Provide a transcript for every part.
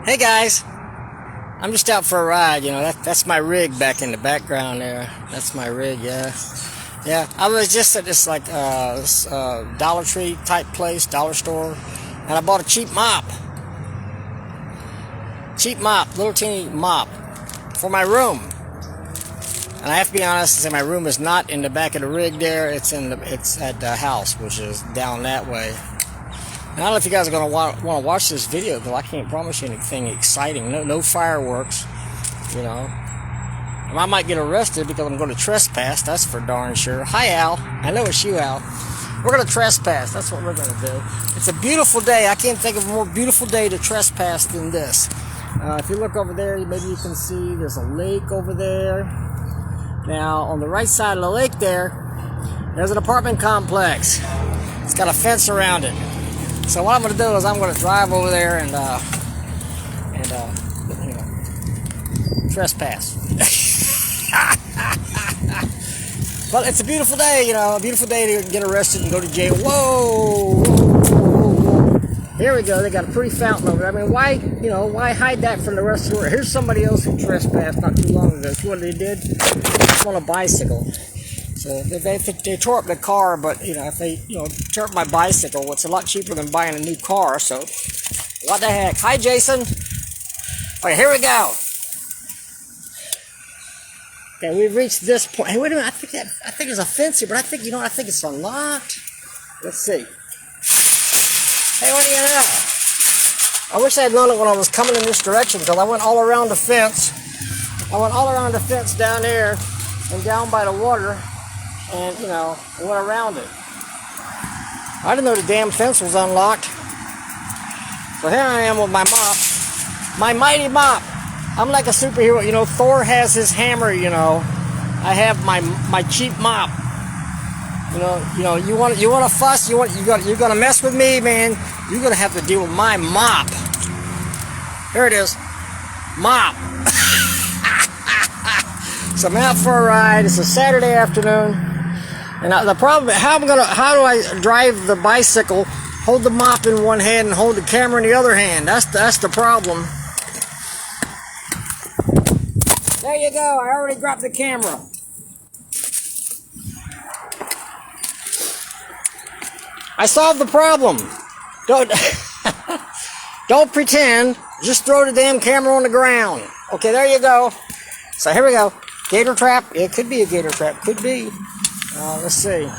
Hey guys, I'm just out for a ride. You know, that's my rig back in the background there. That's my rig, yeah. I was just at this Dollar Tree type place, dollar store, and I bought a cheap mop, little teeny mop for my room. And I have to be honest and say my room is not in the back of the rig there. It's at the house, which is down that way. And I don't know if you guys are going to want to watch this video, because I can't promise you anything exciting. No fireworks, you know. And I might get arrested because I'm going to trespass. That's for darn sure. Hi, Al. I know it's you, Al. We're going to trespass. That's what we're going to do. It's a beautiful day. I can't think of a more beautiful day to trespass than this. If you look over there, maybe you can see there's a lake over there. Now, on the right side of the lake there's an apartment complex. It's got a fence around it. So what I'm going to do is I'm going to drive over there and trespass. But it's a beautiful day, you know, a beautiful day to get arrested and go to jail. Whoa! Here we go. They got a pretty fountain over there. I mean, why hide that from the rest of the world? Here's somebody else who trespassed not too long ago. See what they did? On a bicycle. So they tore up the car, but if they tore up my bicycle, it's a lot cheaper than buying a new car. So what the heck? Hi, Jason. Okay, here we go. Okay, we've reached this point. Hey, wait a minute. I think there's a fence here, but I think it's unlocked. Let's see. Hey, what do you know? I wish I had known it when I was coming in this direction, because I went all around the fence. I went all around the fence down there and down by the water. And, went around it. I didn't know the damn fence was unlocked. So here I am with my mop. My mighty mop. I'm like a superhero. Thor has his hammer, I have my cheap mop. You want to fuss? You're going to mess with me, man. You're going to have to deal with my mop. Here it is. Mop. So I'm out for a ride. It's a Saturday afternoon. And the problem, how do I drive the bicycle, hold the mop in one hand and hold the camera in the other hand? That's the problem. There you go. I already dropped the camera. I solved the problem. Don't pretend. Just throw the damn camera on the ground. Okay, there you go. So here we go. Gator trap. It could be a gator trap. Could be. Let's see.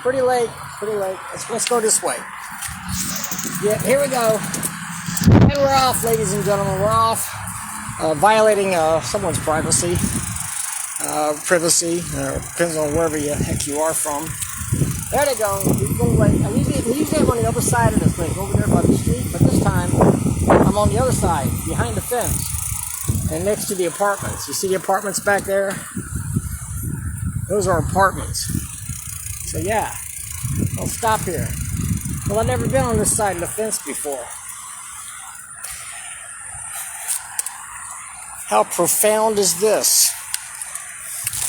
Pretty late. Let's go this way. Yeah, here we go. And we're off, ladies and gentlemen. We're off. Violating someone's privacy. Depends on wherever the heck you are from. There they go. We go away. I usually I'm on the other side of this lake, over there by the street, but this time I'm on the other side, behind the fence, and next to the apartments. You see the apartments back there? Those are apartments. So yeah, I'll stop here. Well, I've never been on this side of the fence before. How profound is this?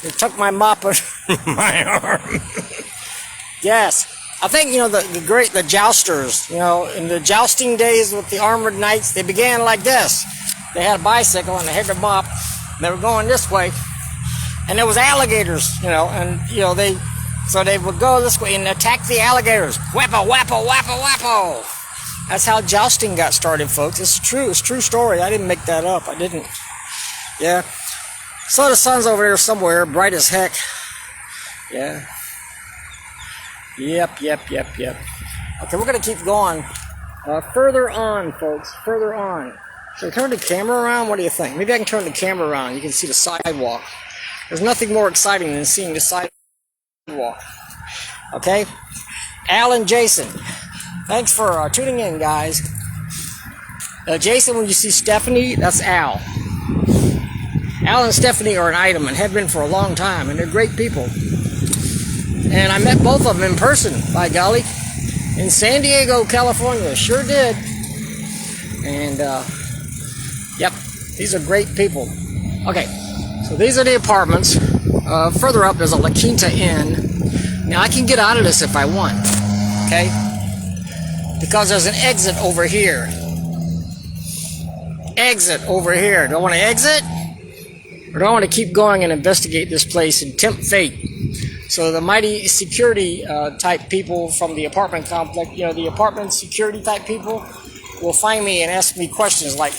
They took my mop under my arm. Yes, I think the jousters. In the jousting days with the armored knights, they began like this. They had a bicycle and they had their mop. And they were going this way. And there was alligators, they would go this way and attack the alligators. Whappo, whappo, whappo, whappo. That's how jousting got started, folks. It's true. It's a true story. I didn't make that up. I didn't. Yeah. So the sun's over there somewhere, bright as heck. Yeah. Yep. Okay, we're going to keep going. Further on, folks. Further on. Should I turn the camera around? What do you think? Maybe I can turn the camera around. You can see the sidewalk. There's nothing more exciting than seeing the sidewalk. Okay? Al and Jason, thanks for tuning in, guys. Jason, when you see Stephanie, that's Al. Al and Stephanie are an item and have been for a long time, and they're great people. And I met both of them in person, by golly, in San Diego, California. Sure did. And, yep, these are great people. Okay. So these are the apartments. Further up, there's a La Quinta Inn. Now, I can get out of this if I want. Okay? because there's an exit over here. Exit over here. Do I want to exit? Or do I want to keep going and investigate this place and tempt fate? So the mighty security type people from the apartment complex, you know, the apartment security type people will find me and ask me questions like,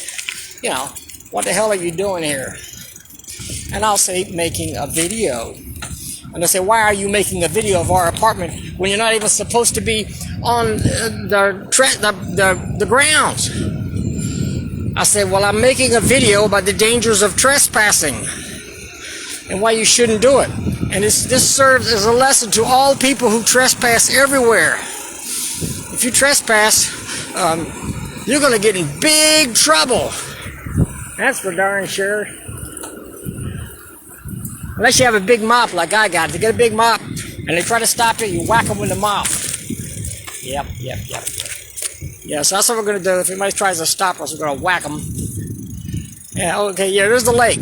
you know, what the hell are you doing here? And I'll say, making a video. And they'll say, why are you making a video of our apartment when you're not even supposed to be on the grounds? I say, well, I'm making a video about the dangers of trespassing and why you shouldn't do it. And this serves as a lesson to all people who trespass everywhere. If you trespass, you're going to get in big trouble. That's for darn sure. Unless you have a big mop like I got. If you get a big mop and they try to stop you, you whack them with the mop. Yep. Yeah, so that's what we're going to do. If anybody tries to stop us, we're going to whack them. Yeah, okay, yeah, there's the lake.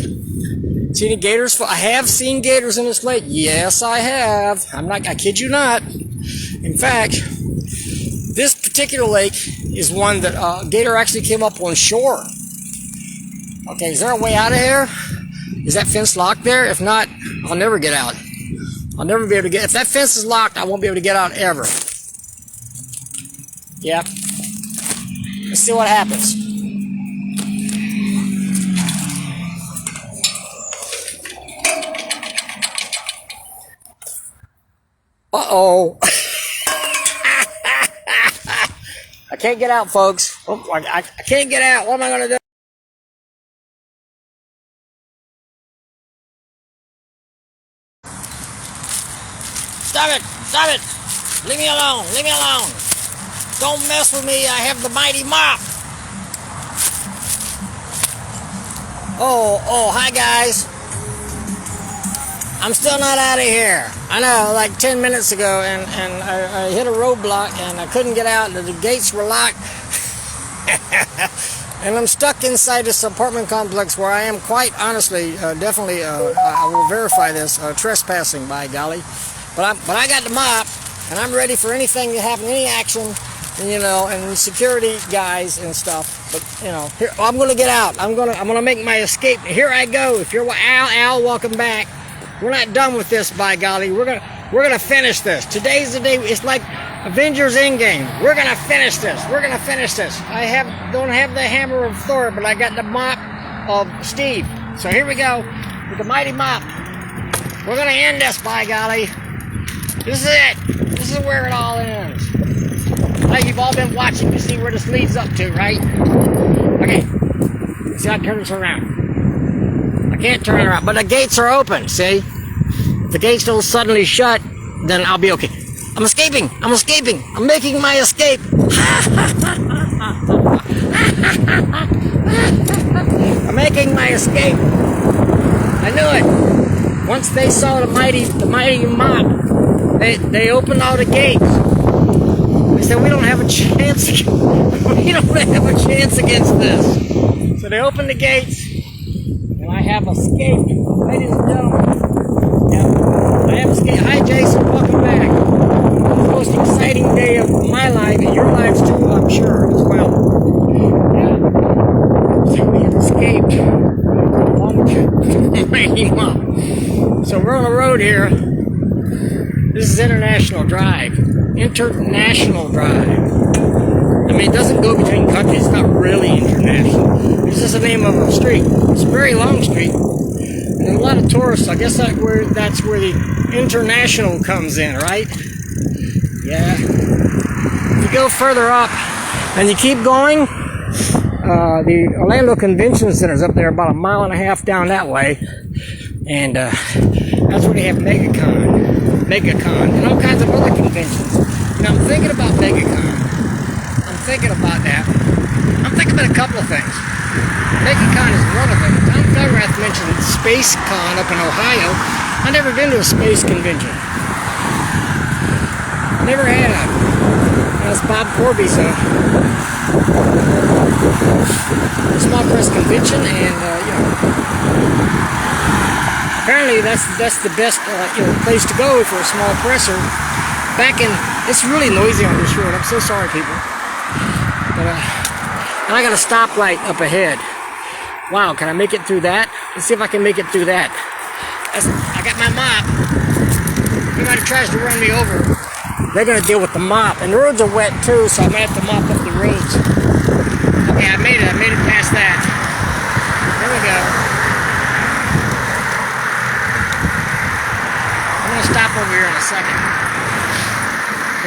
See any gators? I have seen gators in this lake. Yes, I have. I kid you not. In fact, this particular lake is one that gator actually came up on shore. Okay, is there a way out of here? Is that fence locked there? If not, I'll never get out. I'll never be able to get... If that fence is locked, I won't be able to get out ever. Yep. Let's see what happens. Uh-oh. I can't get out, folks. Oh, I can't get out. What am I going to do? Stop it! Leave me alone! Don't mess with me, I have the mighty mop! Oh, hi guys! I'm still not out of here. I know, like 10 minutes ago, and I hit a roadblock, and I couldn't get out, the gates were locked. And I'm stuck inside this apartment complex where I am quite honestly, definitely, I will verify this, trespassing, by golly. But I got the mop, and I'm ready for anything to happen, any action, and, you know, and security guys and stuff. But you know, here, I'm gonna get out. I'm gonna make my escape. Here I go. If you're Al, welcome back. We're not done with this, by golly. We're gonna finish this. Today's the day. It's like Avengers Endgame. We're gonna finish this. I don't have the hammer of Thor, but I got the mop of Steve. So here we go with the mighty mop. We're gonna end this, by golly. This is it. This is where it all ends. Now you've all been watching to see where this leads up to, right? Okay. See how I turn this around. I can't turn it around, but the gates are open, see? If the gates don't suddenly shut, then I'll be okay. I'm escaping. I'm making my escape. I'm making my escape. I knew it. Once they saw the mighty mop, they opened all the gates. They said, we don't have a chance. We don't have a chance against this. So they opened the gates, and I have escaped. Ladies and gentlemen, yeah, I have escaped. Hi, Jason. Welcome back. The most exciting day of my life, and your lives too, I'm sure, as well. Yeah. So we have escaped. So we're on the road here. This is International Drive. International Drive. I mean, it doesn't go between countries. It's not really international. It's just the name of a street. It's a very long street. And a lot of tourists. I guess that's where the international comes in, right? Yeah. If you go further up and you keep going, the Orlando Convention Center is up there about 1.5 miles down that way. And that's where they have MegaCon, and all kinds of other conventions. And I'm thinking about MegaCon. I'm thinking about that. I'm thinking about a couple of things. MegaCon is one of them. Tom Thurrath mentioned SpaceCon up in Ohio. I've never been to a space convention. Never have. That's Bob Corby's small press convention, and you know. Apparently, that's the best place to go for a small presser. It's really noisy on this road. I'm so sorry, people. And I got a stoplight up ahead. Wow, can I make it through that? Let's see if I can make it through that. I got my mop. Anybody tries to run me over, they're gonna deal with the mop. And the roads are wet too, so I might have to mop up the roads. Okay, I made it past that. There we go. I'm gonna stop over here in a second.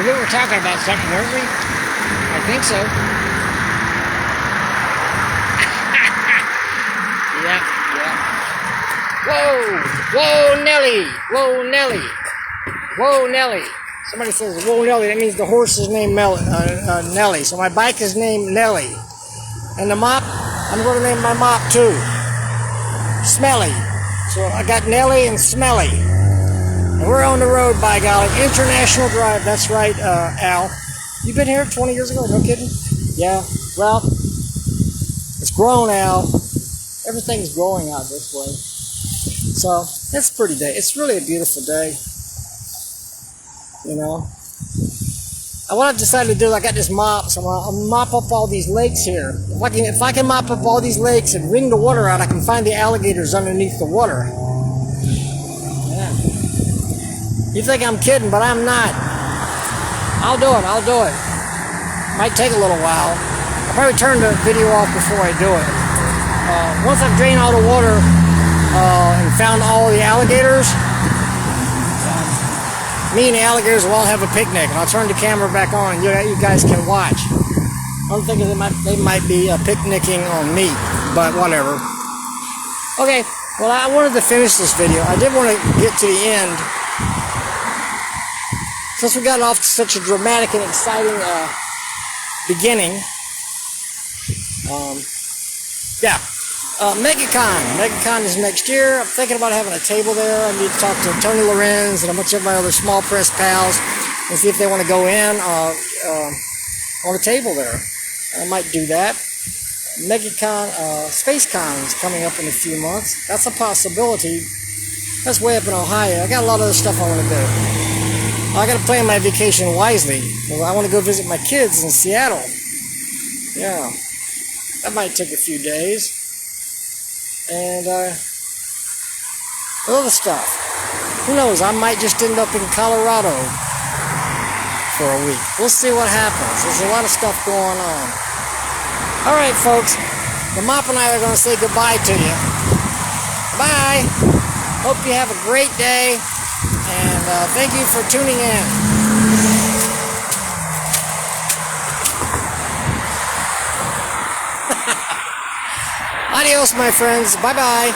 I think we're talking about something, weren't we? I think so. Yeah. Whoa, Nelly. Whoa, Nelly. Whoa, Nelly. Somebody says, whoa, Nelly. That means the horse is named Nelly. So my bike is named Nelly. And the mop, I'm going to name my mop too. Smelly. So I got Nelly and Smelly. And we're on the road, by golly. International Drive. That's right, Al. You been here 20 years ago? No kidding? Yeah. Well, it's grown, Al. Everything's growing out this way. So, it's a pretty day. It's really a beautiful day. You know? And what I've decided to do, I got this mop, so I'll mop up all these lakes here. If I can mop up all these lakes and wring the water out, I can find the alligators underneath the water. Yeah. You think I'm kidding, but I'm not. I'll do it. Might take a little while. I'll probably turn the video off before I do it. Once I've drained all the water and found all the alligators, me and the alligators will all have a picnic, and I'll turn the camera back on and you guys can watch. I'm thinking they might be picnicking on me, but whatever. Okay, well, I wanted to finish this video. I did want to get to the end. Since we got off to such a dramatic and exciting beginning. MegaCon is next year. I'm thinking about having a table there. I need to talk to Tony Lorenz and a bunch of my other small press pals and see if they want to go in on a table there. I might do that. MegaCon, SpaceCon is coming up in a few months. That's a possibility. That's way up in Ohio. I got a lot of other stuff I want to do. I got to plan my vacation wisely. I want to go visit my kids in Seattle. Yeah. That might take a few days. And other stuff. Who knows? I might just end up in Colorado for a week. We'll see what happens. There's a lot of stuff going on. Alright, folks. The mop and I are going to say goodbye to you. Bye. Hope you have a great day. And thank you for tuning in. Adios, my friends. Bye-bye.